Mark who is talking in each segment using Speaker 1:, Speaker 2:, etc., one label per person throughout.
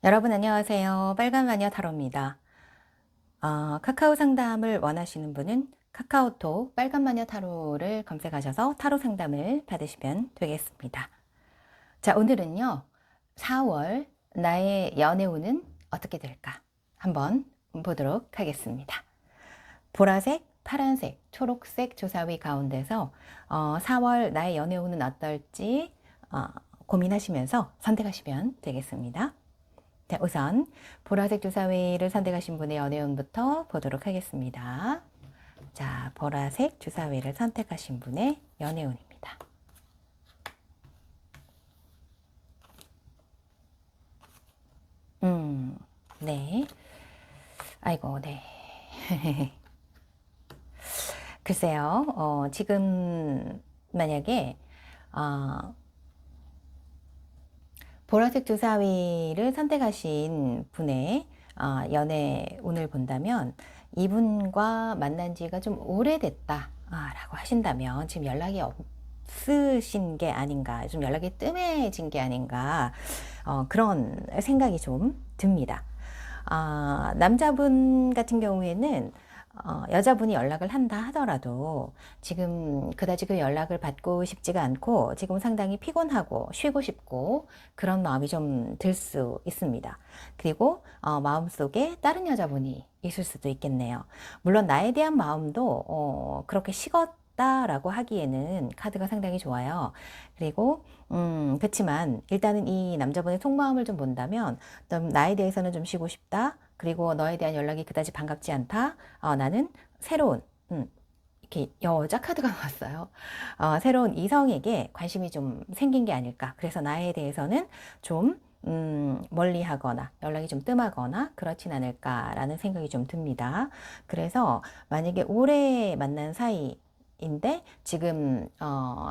Speaker 1: 여러분 안녕하세요. 빨간마녀 타로입니다. 카카오 상담을 원하시는 분은 카카오톡 빨간마녀 타로를 검색하셔서 타로 상담을 받으시면 되겠습니다. 자, 오늘은요. 4월 나의 연애운은 어떻게 될까? 한번 보도록 하겠습니다. 보라색, 파란색, 초록색 조사위 가운데서 4월 나의 연애운은 어떨지 고민하시면서 선택하시면 되겠습니다. 자, 우선 보라색 주사위를 선택하신 분의 연애운부터 보도록 하겠습니다. 자, 보라색 주사위를 선택하신 분의 연애운입니다. 네. 아이고, 네. 글쎄요, 지금 만약에 보라색 주사위를 선택하신 분의 연애 운을 본다면 이분과 만난 지가 좀 오래됐다 라고 하신다면 지금 연락이 없으신 게 아닌가, 좀 연락이 뜸해진 게 아닌가, 그런 생각이 좀 듭니다. 남자분 같은 경우에는 여자분이 연락을 한다 하더라도 지금 그다지 그 연락을 받고 싶지가 않고 지금 상당히 피곤하고 쉬고 싶고 그런 마음이 좀 들 수 있습니다. 그리고 마음속에 다른 여자분이 있을 수도 있겠네요. 물론 나에 대한 마음도 그렇게 식었다라고 하기에는 카드가 상당히 좋아요. 그리고 그렇지만 일단은 이 남자분의 속마음을 좀 본다면 좀 나에 대해서는 좀 쉬고 싶다. 그리고 너에 대한 연락이 그다지 반갑지 않다. 나는 새로운 이렇게 여자 카드가 나왔어요. 새로운 이성에게 관심이 좀 생긴 게 아닐까. 그래서 나에 대해서는 좀 멀리 하거나 연락이 좀 뜸하거나 그렇진 않을까라는 생각이 좀 듭니다. 그래서 만약에 오래 만난 사이 인데 지금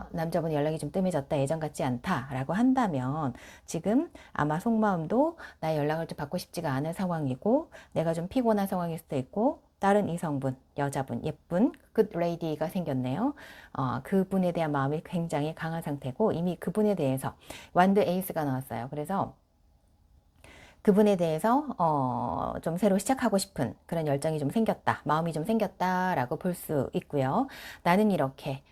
Speaker 1: 남자분이 연락이 좀 뜸해졌다, 예전 같지 않다라고 한다면 지금 아마 속마음도 나의 연락을 좀 받고 싶지가 않은 상황이고 내가 좀 피곤한 상황일 수도 있고 다른 이성분, 여자분, 예쁜 굿 레이디가 생겼네요. 그분에 대한 마음이 굉장히 강한 상태고 이미 그분에 대해서 완드 에이스가 나왔어요. 그래서 그분에 대해서 좀 새로 시작하고 싶은 그런 열정이 좀 생겼다, 마음이 좀 생겼다라고 볼 수 있고요. 나는 이렇게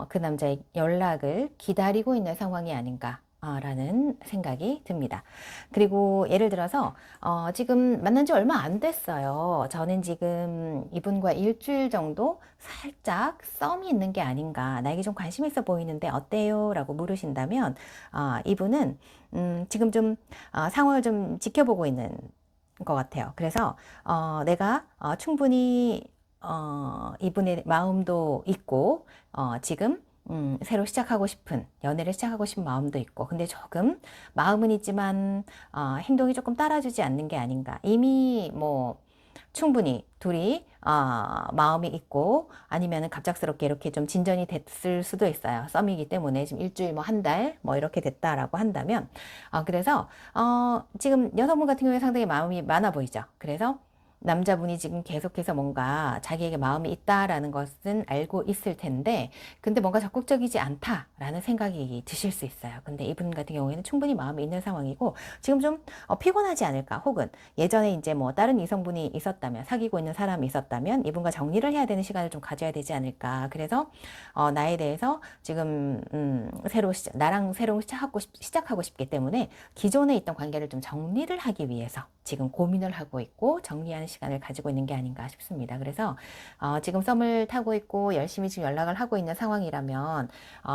Speaker 1: 그 남자의 연락을 기다리고 있는 상황이 아닌가. 라는 생각이 듭니다. 그리고 예를 들어서 지금 만난 지 얼마 안 됐어요. 저는 지금 이분과 일주일 정도 살짝 썸이 있는 게 아닌가. 나에게 좀 관심 있어 보이는데 어때요? 라고 물으신다면 이분은 지금 좀 상황을 좀 지켜보고 있는 것 같아요. 그래서 내가 충분히 이분의 마음도 있고 지금 새로 시작하고 싶은 연애를 시작하고 싶은 마음도 있고 근데 조금 마음은 있지만 행동이 조금 따라주지 않는 게 아닌가. 이미 뭐 충분히 둘이 마음이 있고 아니면은 갑작스럽게 이렇게 좀 진전이 됐을 수도 있어요. 썸이기 때문에 지금 일주일 뭐 한 달 뭐 이렇게 됐다라고 한다면 그래서 지금 여성분 같은 경우에 상당히 마음이 많아 보이죠. 그래서 남자분이 지금 계속해서 뭔가 자기에게 마음이 있다라는 것은 알고 있을 텐데 근데 뭔가 적극적이지 않다라는 생각이 드실 수 있어요. 근데 이분 같은 경우에는 충분히 마음이 있는 상황이고 지금 좀 피곤하지 않을까 혹은 예전에 이제 뭐 다른 이성분이 있었다면 사귀고 있는 사람이 있었다면 이분과 정리를 해야 되는 시간을 좀 가져야 되지 않을까. 그래서 나에 대해서 지금 나랑 새로 시작하고 싶기 때문에 기존에 있던 관계를 좀 정리를 하기 위해서 지금 고민을 하고 있고 정리하는 시간을 가지고 있는 게 아닌가 싶습니다. 그래서 지금 썸을 타고 있고 열심히 지금 연락을 하고 있는 상황이라면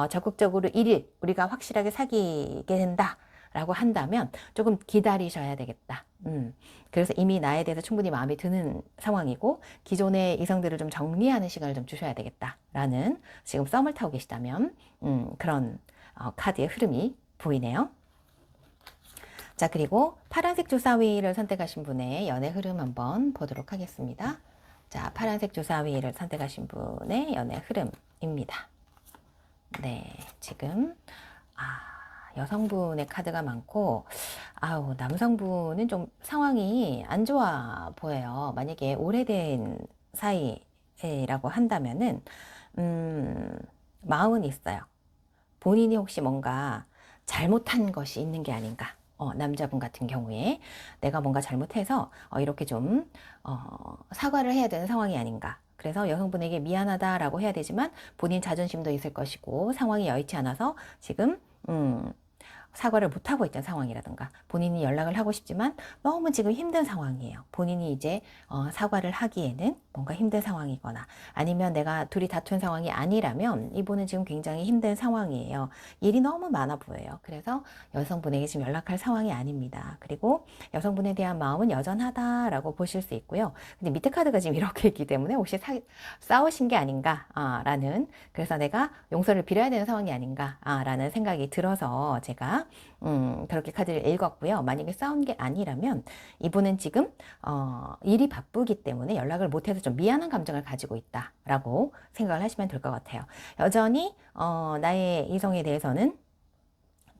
Speaker 1: 적극적으로 1일 우리가 확실하게 사귀게 된다. 라고 한다면 조금 기다리셔야 되겠다. 그래서 이미 나에 대해서 충분히 마음에 드는 상황이고 기존의 이성들을 좀 정리하는 시간을 좀 주셔야 되겠다. 라는 지금 썸을 타고 계시다면 그런 카드의 흐름이 보이네요. 자, 그리고 파란색 주사위를 선택하신 분의 연애 흐름 한번 보도록 하겠습니다. 자, 파란색 주사위를 선택하신 분의 연애 흐름입니다. 네, 지금 여성분의 카드가 많고 남성분은 좀 상황이 안 좋아 보여요. 만약에 오래된 사이라고 한다면은 마음은 있어요. 본인이 혹시 뭔가 잘못한 것이 있는 게 아닌가. 남자분 같은 경우에 내가 뭔가 잘못해서 이렇게 좀 사과를 해야 되는 상황이 아닌가. 그래서 여성분에게 미안하다라고 해야 되지만 본인 자존심도 있을 것이고 상황이 여의치 않아서 지금 사과를 못하고 있던 상황이라든가 본인이 연락을 하고 싶지만 너무 지금 힘든 상황이에요. 본인이 이제 사과를 하기에는 뭔가 힘든 상황이거나 아니면 내가 둘이 다툰 상황이 아니라면 이분은 지금 굉장히 힘든 상황이에요. 일이 너무 많아 보여요. 그래서 여성분에게 지금 연락할 상황이 아닙니다. 그리고 여성분에 대한 마음은 여전하다라고 보실 수 있고요. 근데 밑에 카드가 지금 이렇게 있기 때문에 혹시 싸우신 게 아닌가라는 그래서 내가 용서를 빌어야 되는 상황이 아닌가라는 생각이 들어서 제가 그렇게 카드를 읽었고요. 만약에 싸운 게 아니라면 이분은 지금 일이 바쁘기 때문에 연락을 못해서 좀 미안한 감정을 가지고 있다라고 생각을 하시면 될 것 같아요. 여전히 나의 이성에 대해서는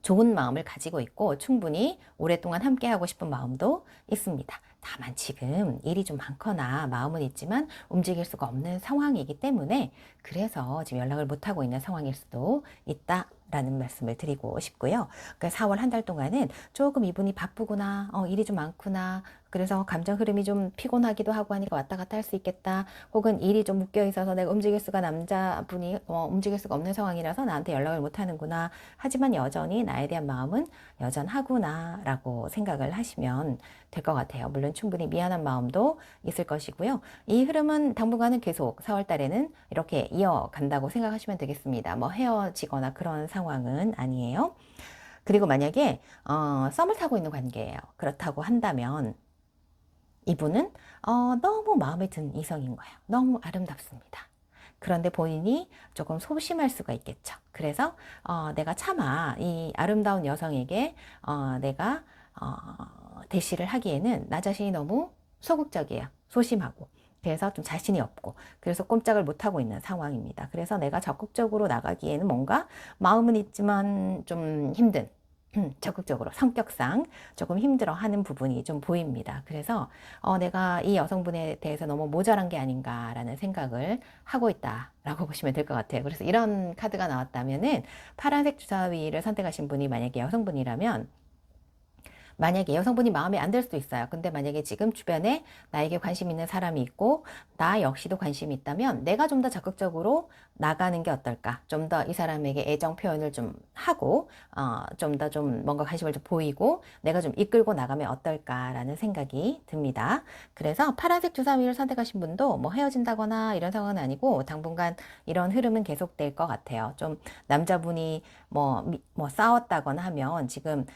Speaker 1: 좋은 마음을 가지고 있고 충분히 오랫동안 함께 하고 싶은 마음도 있습니다. 다만 지금 일이 좀 많거나 마음은 있지만 움직일 수가 없는 상황이기 때문에 그래서 지금 연락을 못하고 있는 상황일 수도 있다라는 말씀을 드리고 싶고요. 그러니까 4월 한 달 동안은 조금 이분이 바쁘구나, 일이 좀 많구나, 그래서 감정 흐름이 좀 피곤하기도 하고 하니까 왔다 갔다 할 수 있겠다. 혹은 일이 좀 묶여 있어서 내가 남자분이 움직일 수가 없는 상황이라서 나한테 연락을 못 하는구나. 하지만 여전히 나에 대한 마음은 여전하구나 라고 생각을 하시면 될 것 같아요. 물론 충분히 미안한 마음도 있을 것이고요. 이 흐름은 당분간은 계속 4월 달에는 이렇게 이어간다고 생각하시면 되겠습니다. 뭐 헤어지거나 그런 상황은 아니에요. 그리고 만약에 썸을 타고 있는 관계예요. 그렇다고 한다면 이분은 너무 마음에 든 이성인 거예요. 너무 아름답습니다. 그런데 본인이 조금 소심할 수가 있겠죠. 그래서 내가 차마 이 아름다운 여성에게 내가 대시를 하기에는 나 자신이 너무 소극적이에요. 소심하고. 그래서 좀 자신이 없고 그래서 꼼짝을 못하고 있는 상황입니다. 그래서 내가 적극적으로 나가기에는 뭔가 마음은 있지만 좀 힘든 적극적으로 성격상 조금 힘들어하는 부분이 좀 보입니다. 그래서 내가 이 여성분에 대해서 너무 모자란 게 아닌가라는 생각을 하고 있다라고 보시면 될 것 같아요. 그래서 이런 카드가 나왔다면은 파란색 주사위를 선택하신 분이 만약에 여성분이라면 만약에 여성분이 마음에 안 들 수도 있어요. 근데 만약에 지금 주변에 나에게 관심 있는 사람이 있고 나 역시도 관심이 있다면 내가 좀 더 적극적으로 나가는 게 어떨까? 좀 더 이 사람에게 애정 표현을 좀 하고 좀 더 좀 뭔가 관심을 좀 보이고 내가 좀 이끌고 나가면 어떨까라는 생각이 듭니다. 그래서 파란색 주사위를 선택하신 분도 뭐 헤어진다거나 이런 상황은 아니고 당분간 이런 흐름은 계속될 것 같아요. 좀 남자분이 뭐 싸웠다거나 하면 지금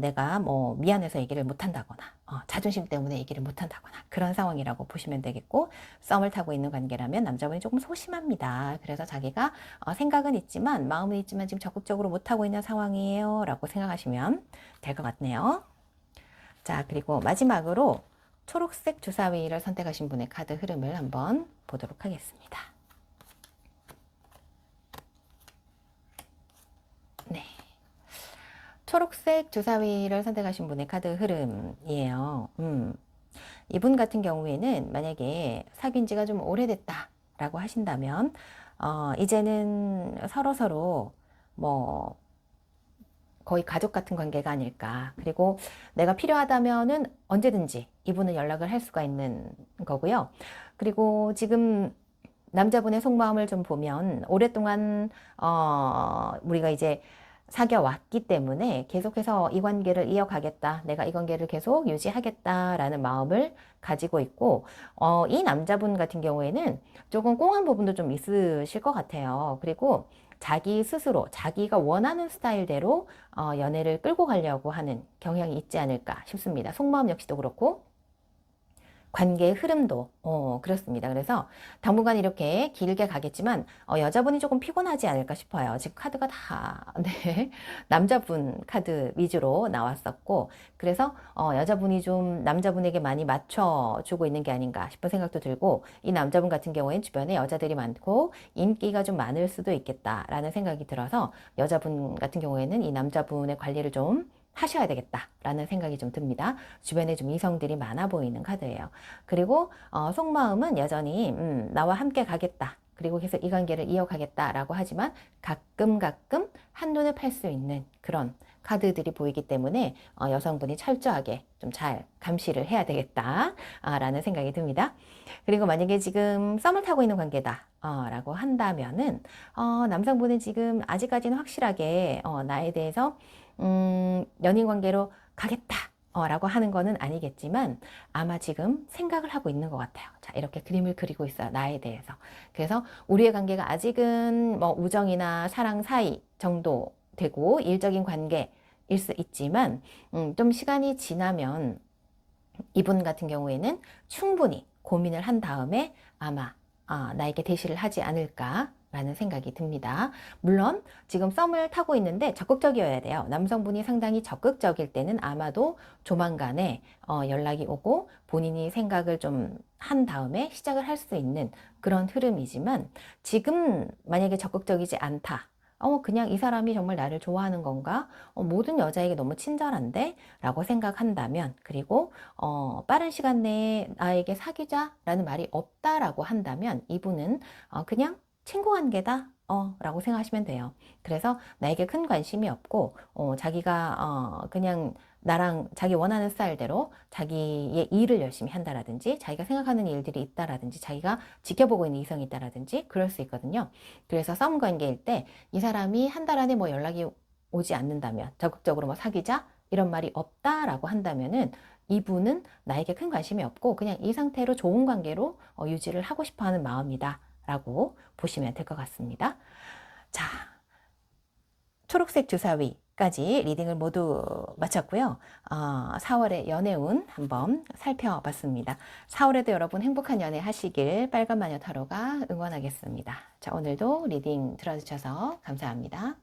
Speaker 1: 내가 뭐 미안해서 얘기를 못한다거나 자존심 때문에 얘기를 못한다거나 그런 상황이라고 보시면 되겠고 썸을 타고 있는 관계라면 남자분이 조금 소심합니다. 그래서 자기가 생각은 있지만 마음은 있지만 지금 적극적으로 못하고 있는 상황이에요 라고 생각하시면 될 것 같네요. 자, 그리고 마지막으로 초록색 주사위를 선택하신 분의 카드 흐름을 한번 보도록 하겠습니다. 네. 초록색 주사위를 선택하신 분의 카드 흐름이에요. 이분 같은 경우에는 만약에 사귄 지가 좀 오래됐다 라고 하신다면 이제는 서로 뭐 거의 가족 같은 관계가 아닐까. 그리고 내가 필요하다면은 언제든지 이분은 연락을 할 수가 있는 거고요. 그리고 지금 남자분의 속마음을 좀 보면 오랫동안 우리가 이제 사귀어 왔기 때문에 계속해서 이 관계를 이어가겠다. 내가 이 관계를 계속 유지하겠다라는 마음을 가지고 있고 이 남자분 같은 경우에는 조금 꽁한 부분도 좀 있으실 것 같아요. 그리고 자기 스스로 자기가 원하는 스타일대로 연애를 끌고 가려고 하는 경향이 있지 않을까 싶습니다. 속마음 역시도 그렇고 관계의 흐름도 그렇습니다. 그래서 당분간 이렇게 길게 가겠지만 여자분이 조금 피곤하지 않을까 싶어요. 지금 카드가 다 네, 남자분 카드 위주로 나왔었고 그래서 여자분이 좀 남자분에게 많이 맞춰주고 있는 게 아닌가 싶은 생각도 들고 이 남자분 같은 경우에는 주변에 여자들이 많고 인기가 좀 많을 수도 있겠다라는 생각이 들어서 여자분 같은 경우에는 이 남자분의 관리를 좀 하셔야 되겠다라는 생각이 좀 듭니다. 주변에 좀 이성들이 많아 보이는 카드예요. 그리고 속마음은 여전히 나와 함께 가겠다. 그리고 계속 이 관계를 이어가겠다라고 하지만 가끔 한눈에 팔 수 있는 그런 카드들이 보이기 때문에 여성분이 철저하게 좀 잘 감시를 해야 되겠다 라는 생각이 듭니다. 그리고 만약에 지금 썸을 타고 있는 관계다 라고 한다면은 남성분은 지금 아직까지는 확실하게 나에 대해서 연인 관계로 가겠다 라고 하는 거는 아니겠지만 아마 지금 생각을 하고 있는 것 같아요. 자, 이렇게 그림을 그리고 있어요. 나에 대해서. 그래서 우리의 관계가 아직은 뭐 우정이나 사랑 사이 정도 되고 일적인 관계일 수 있지만 좀 시간이 지나면 이분 같은 경우에는 충분히 고민을 한 다음에 아마 나에게 대시를 하지 않을까 라는 생각이 듭니다. 물론 지금 썸을 타고 있는데 적극적이어야 돼요. 남성분이 상당히 적극적일 때는 아마도 조만간에 연락이 오고 본인이 생각을 좀 한 다음에 시작을 할 수 있는 그런 흐름이지만 지금 만약에 적극적이지 않다. 그냥 이 사람이 정말 나를 좋아하는 건가? 모든 여자에게 너무 친절한데? 라고 생각한다면, 그리고, 빠른 시간 내에 나에게 사귀자라는 말이 없다라고 한다면, 이분은, 그냥 친구 관계다? 라고 생각하시면 돼요. 그래서 나에게 큰 관심이 없고, 자기가, 그냥 나랑 자기 원하는 스타일대로 자기의 일을 열심히 한다라든지, 자기가 생각하는 일들이 있다라든지, 자기가 지켜보고 있는 이성이 있다라든지, 그럴 수 있거든요. 그래서 썸 관계일 때, 이 사람이 한 달 안에 뭐 연락이 오지 않는다면, 적극적으로 뭐 사귀자? 이런 말이 없다라고 한다면은, 이분은 나에게 큰 관심이 없고, 그냥 이 상태로 좋은 관계로 유지를 하고 싶어 하는 마음이다. 라고 보시면 될 것 같습니다. 자, 초록색 주사위까지 리딩을 모두 마쳤고요. 4월의 연애운 한번 살펴봤습니다. 4월에도 여러분 행복한 연애 하시길 빨간 마녀 타로가 응원하겠습니다. 자, 오늘도 리딩 들어주셔서 감사합니다.